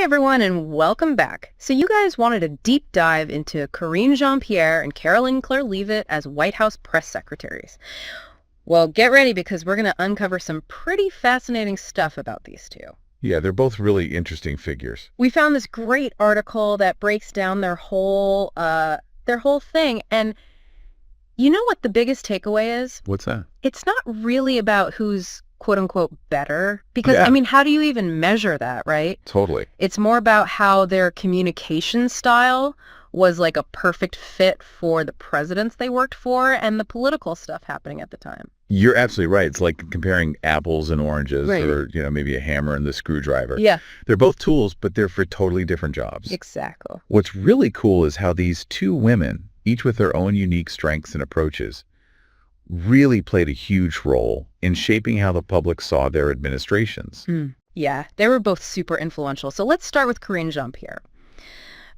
Hi, everyone, and welcome back. So you guys wanted a deep dive into Karine Jean-Pierre and Karoline Leavitt as White House press secretaries. Well, get ready because we're going to uncover some pretty fascinating stuff about these two. Yeah, they're both really interesting figures. We found this great article that breaks down their whole thing, and you know what the biggest takeaway is? What's that? It's not really about who's quote-unquote better, because, Yeah. I mean, how do you even measure that, right? Totally. It's more about how their communication style was like a perfect fit for the presidents they worked for and the political stuff happening at the time. You're absolutely right. It's like comparing apples and oranges Right. or, maybe a hammer and the screwdriver. Yeah, They're both tools, but they're for totally different jobs. exactly. What's really cool is how these two women, each with their own unique strengths and approaches, really played a huge role in shaping how the public saw their administrations. Yeah, they were both super influential. So let's start with Karine Jean-Pierre.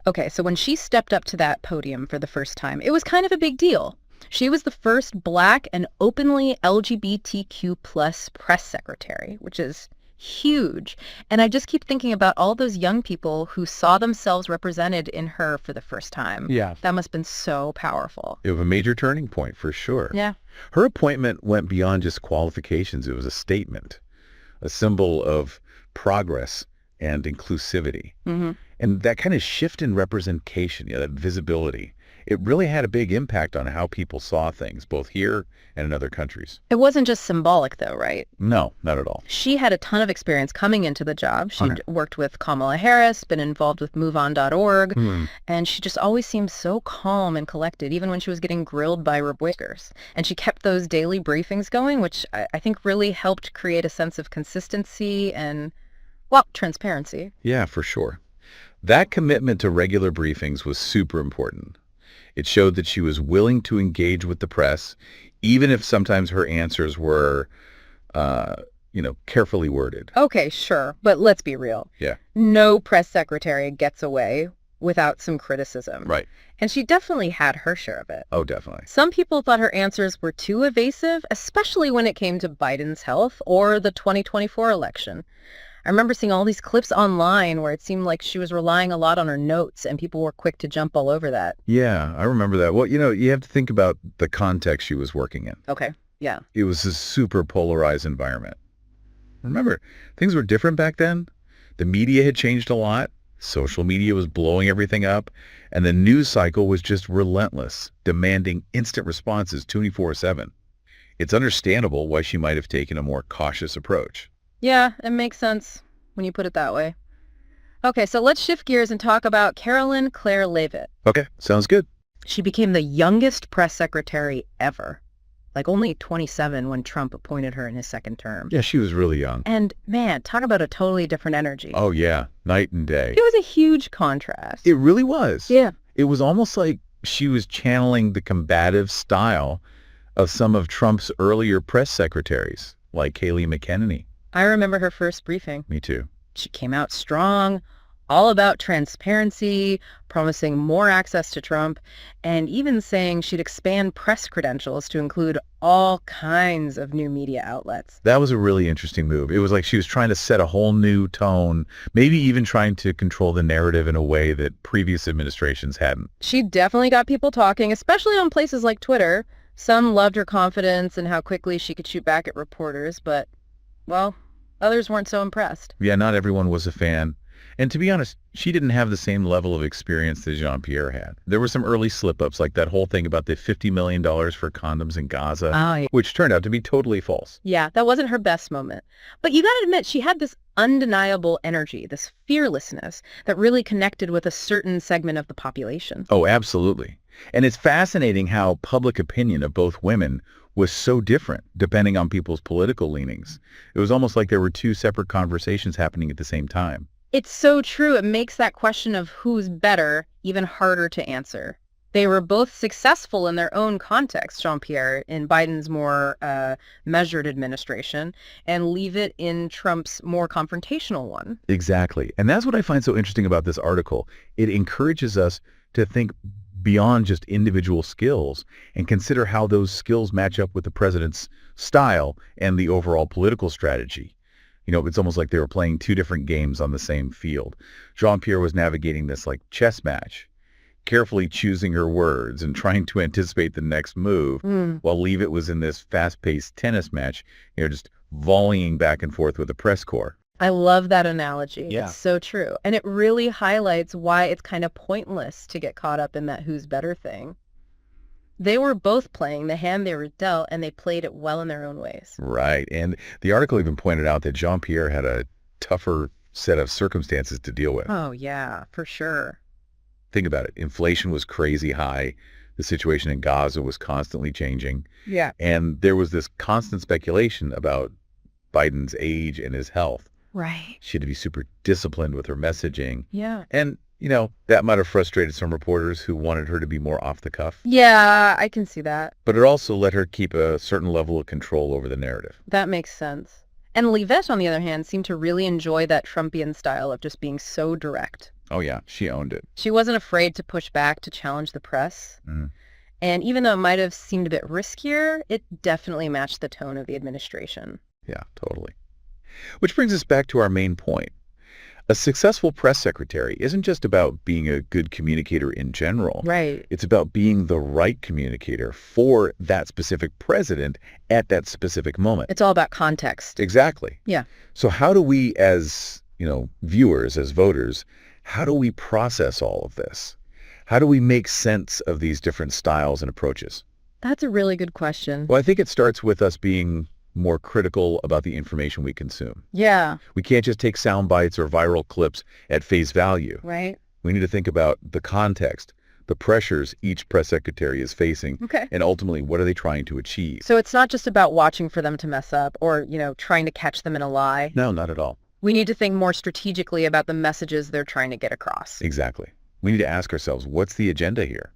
Okay, so when she stepped up to that podium for the first time, it was kind of a big deal. She was the first Black and openly LGBTQ plus press secretary, which is huge. And I just keep thinking about all those young people who saw themselves represented in her for the first time. Yeah. That must have been so powerful. It was a major turning point for sure. Yeah. Her appointment went beyond just qualifications. It was a statement, a symbol of progress and inclusivity. Mm-hmm. And that kind of shift in representation, that visibility, it really had a big impact on how people saw things, both here and in other countries. It wasn't just symbolic, though, right? No, not at all. She had a ton of experience coming into the job. She'd Okay. worked with Kamala Harris, been involved with MoveOn.org, Hmm. and she just always seemed so calm and collected, even when she was getting grilled by reporters. And she kept those daily briefings going, which I think really helped create a sense of consistency and, well, transparency. Yeah, for sure. That commitment to regular briefings was super important. It showed that she was willing to engage with the press, even if sometimes her answers were, carefully worded. Okay, sure, but let's be real. Yeah. No press secretary gets away without some criticism. Right. And she definitely had her share of it. Oh, definitely. Some people thought her answers were too evasive, especially when it came to Biden's health or the 2024 election. I remember seeing all these clips online where it seemed like she was relying a lot on her notes, and people were quick to jump all over that. Yeah, I remember that. Well, you have to think about the context she was working in. Okay, yeah. It was a super polarized environment. Remember, things were different back then. The media had changed a lot. Social media was blowing everything up. And the news cycle was just relentless, demanding instant responses 24/7. It's understandable why she might have taken a more cautious approach. Yeah, it makes sense when you put it that way. Okay, so let's shift gears and talk about Karoline Leavitt. Okay, sounds good. She became the youngest press secretary ever, like only 27 when Trump appointed her in his second term. Yeah, she was really young. And man, talk about a totally different energy. Oh, yeah, night and day. It was a huge contrast. It really was. Yeah. It was almost like she was channeling the combative style of some of Trump's earlier press secretaries, like Kayleigh McEnany. I remember her first briefing. Me too. She came out strong, all about transparency, promising more access to Trump, and even saying she'd expand press credentials to include all kinds of new media outlets. That was a really interesting move. It was like she was trying to set a whole new tone, maybe even trying to control the narrative in a way that previous administrations hadn't. She definitely got people talking, especially on places like Twitter. Some loved her confidence and how quickly she could shoot back at reporters, but, well, others weren't so impressed. Yeah, not everyone was a fan. And to be honest, she didn't have the same level of experience that Jean-Pierre had. There were some early slip-ups, like that whole thing about the $50 million for condoms in Gaza, Oh, yeah. which turned out to be totally false. Yeah, that wasn't her best moment. But you gotta admit, she had this undeniable energy, this fearlessness that really connected with a certain segment of the population. Oh, absolutely. And it's fascinating how public opinion of both women was so different depending on people's political leanings. It was almost like there were two separate conversations happening at the same time. It's so true. It makes that question of who's better even harder to answer. They were both successful in their own context, Jean-Pierre in Biden's more measured administration, and Leavitt in Trump's more confrontational one. Exactly. And that's what I find so interesting about this article. It encourages us to think beyond just individual skills and consider how those skills match up with the president's style and the overall political strategy. It's almost like they were playing two different games on the same field. Jean-Pierre was navigating this like chess match, carefully choosing her words and trying to anticipate the next move, while Leavitt was in this fast-paced tennis match, just volleying back and forth with the press corps. I love that analogy. Yeah. It's so true. And it really highlights why it's kind of pointless to get caught up in that who's better thing. They were both playing the hand they were dealt, and they played it well in their own ways. Right. And the article even pointed out that Jean-Pierre had a tougher set of circumstances to deal with. Oh, yeah, for sure. Think about it. Inflation was crazy high. The situation in Gaza was constantly changing. Yeah. And there was this constant speculation about Biden's age and his health. Right. She had to be super disciplined with her messaging. Yeah. And, that might have frustrated some reporters who wanted her to be more off the cuff. Yeah, I can see that. But it also let her keep a certain level of control over the narrative. That makes sense. And Leavitt, on the other hand, seemed to really enjoy that Trumpian style of just being so direct. Oh, yeah. She owned it. She wasn't afraid to push back, to challenge the press. And even though it might have seemed a bit riskier, it definitely matched the tone of the administration. Yeah, totally. Which brings us back to our main point. A successful press secretary isn't just about being a good communicator in general. Right. It's about being the right communicator for that specific president at that specific moment. It's all about context. Exactly. Yeah. So how do we as, viewers, as voters, how do we process all of this? How do we make sense of these different styles and approaches? That's a really good question. Well, I think it starts with us being more critical about the information we consume. Yeah. We can't just take sound bites or viral clips at face value. Right. We need to think about the context, the pressures each press secretary is facing, Okay. and ultimately, what are they trying to achieve? So it's not just about watching for them to mess up or, trying to catch them in a lie. No, not at all. We need to think more strategically about the messages they're trying to get across. Exactly. We need to ask ourselves, what's the agenda here?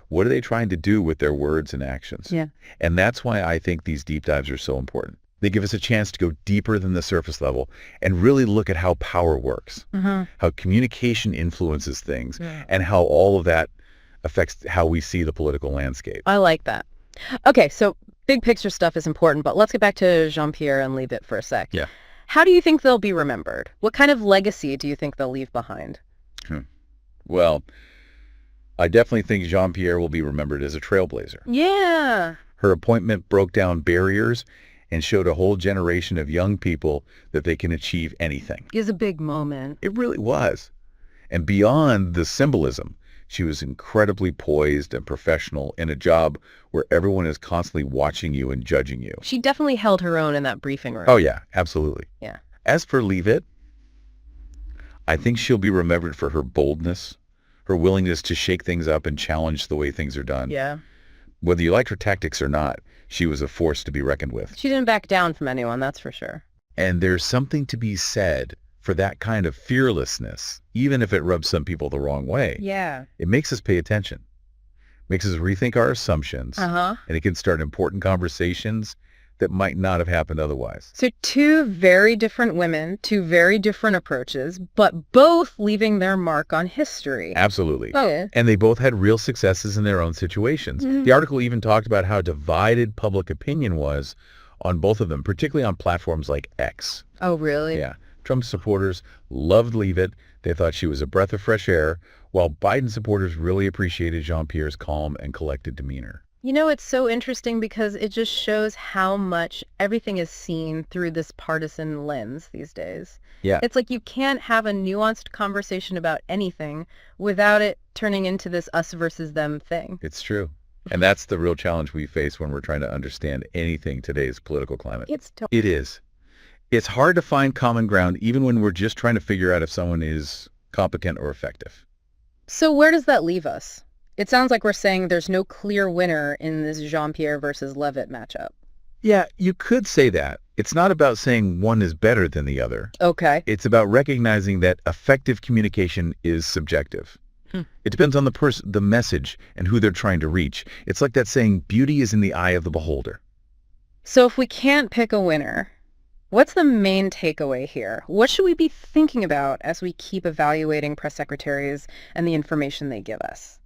What are they trying to do with their words and actions? Yeah. And that's why I think these deep dives are so important. They give us a chance to go deeper than the surface level and really look at how power works, how communication influences things, and how all of that affects how we see the political landscape. I like that. Okay, so big picture stuff is important, but let's get back to Jean-Pierre and Leavitt for a sec. Yeah. How do you think they'll be remembered? What kind of legacy do you think they'll leave behind? Well, I definitely think Jean-Pierre will be remembered as a trailblazer. Yeah. Her appointment broke down barriers and showed a whole generation of young people that they can achieve anything. It was a big moment. It really was. And beyond the symbolism, she was incredibly poised and professional in a job where everyone is constantly watching you and judging you. She definitely held her own in that briefing room. Oh, yeah, absolutely. Yeah. As for Leavitt, I think she'll be remembered for her boldness, her willingness to shake things up and challenge the way things are done. Yeah. Whether you liked her tactics or not, she was a force to be reckoned with. She didn't back down from anyone, that's for sure. And there's something to be said for that kind of fearlessness, even if it rubs some people the wrong way. Yeah. It makes us pay attention, makes us rethink our assumptions, Uh-huh. and it can start important conversations that might not have happened otherwise. So two very different women, two very different approaches, but both leaving their mark on history. Absolutely. Oh, yeah. And they both had real successes in their own situations. The article even talked about how divided public opinion was on both of them, particularly on platforms like X. Oh, really? Yeah. Trump supporters loved Leavitt. They thought she was a breath of fresh air, while Biden supporters really appreciated Jean-Pierre's calm and collected demeanor. It's so interesting because it just shows how much everything is seen through this partisan lens these days. Yeah. It's like you can't have a nuanced conversation about anything without it turning into this us versus them thing. It's true. And that's the real challenge we face when we're trying to understand anything today's political climate. It is. It's hard to find common ground even when we're just trying to figure out if someone is competent or effective. So where does that leave us? It sounds like we're saying there's no clear winner in this Jean-Pierre versus Leavitt matchup. Yeah, you could say that. It's not about saying one is better than the other. Okay. It's about recognizing that effective communication is subjective. It depends on the person, the message, and who they're trying to reach. It's like that saying, beauty is in the eye of the beholder. So if we can't pick a winner, what's the main takeaway here? What should we be thinking about as we keep evaluating press secretaries and the information they give us?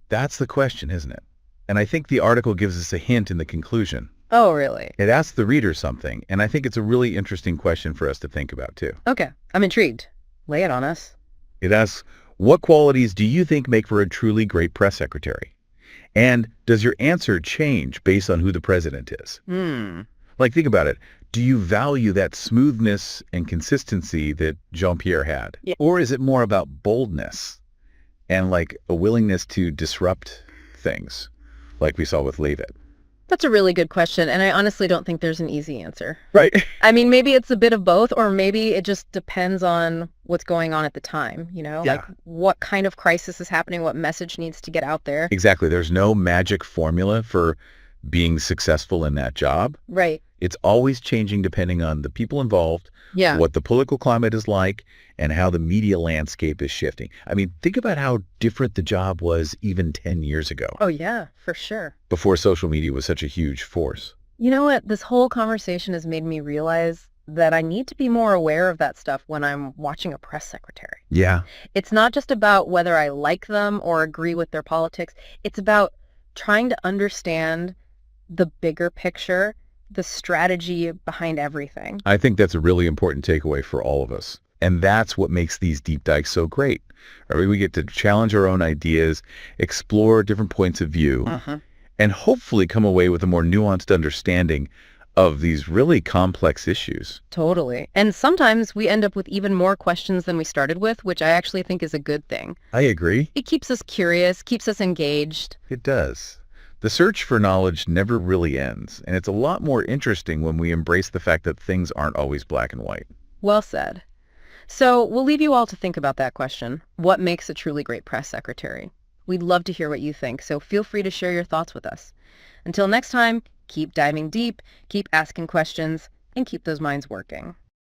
That's the question, isn't it? And I think the article gives us a hint in the conclusion. Oh, really? It asks the reader something, and I think it's a really interesting question for us to think about, too. Okay, I'm intrigued. Lay it on us. It asks, what qualities do you think make for a truly great press secretary? And does your answer change based on who the president is? Hmm. Like, think about it. Do you value that smoothness and consistency that Jean-Pierre had? Yeah. Or is it more about boldness and like a willingness to disrupt things like we saw with Leavitt? That's a really good question, and I honestly don't think there's an easy answer. Right. I mean, maybe it's a bit of both, or maybe it just depends on what's going on at the time, Yeah. like what kind of crisis is happening, what message needs to get out there. Exactly. There's no magic formula for being successful in that job. Right. It's always changing depending on the people involved, Yeah. what the political climate is like, and how the media landscape is shifting. I mean, think about how different the job was even 10 years ago, Oh, yeah, for sure. before social media was such a huge force. You know what? This whole conversation has made me realize that I need to be more aware of that stuff when I'm watching a press secretary. Yeah. It's not just about whether I like them or agree with their politics. It's about trying to understand the bigger picture, the strategy behind everything. I think that's a really important takeaway for all of us. And that's what makes these deep dives so great. Right? We get to challenge our own ideas, explore different points of view, and hopefully come away with a more nuanced understanding of these really complex issues. Totally. And sometimes we end up with even more questions than we started with, which I actually think is a good thing. I agree. It keeps us curious, keeps us engaged. It does. The search for knowledge never really ends, and it's a lot more interesting when we embrace the fact that things aren't always black and white. Well said. So we'll leave you all to think about that question. What makes a truly great press secretary? We'd love to hear what you think, so feel free to share your thoughts with us. Until next time, keep diving deep, keep asking questions, and keep those minds working.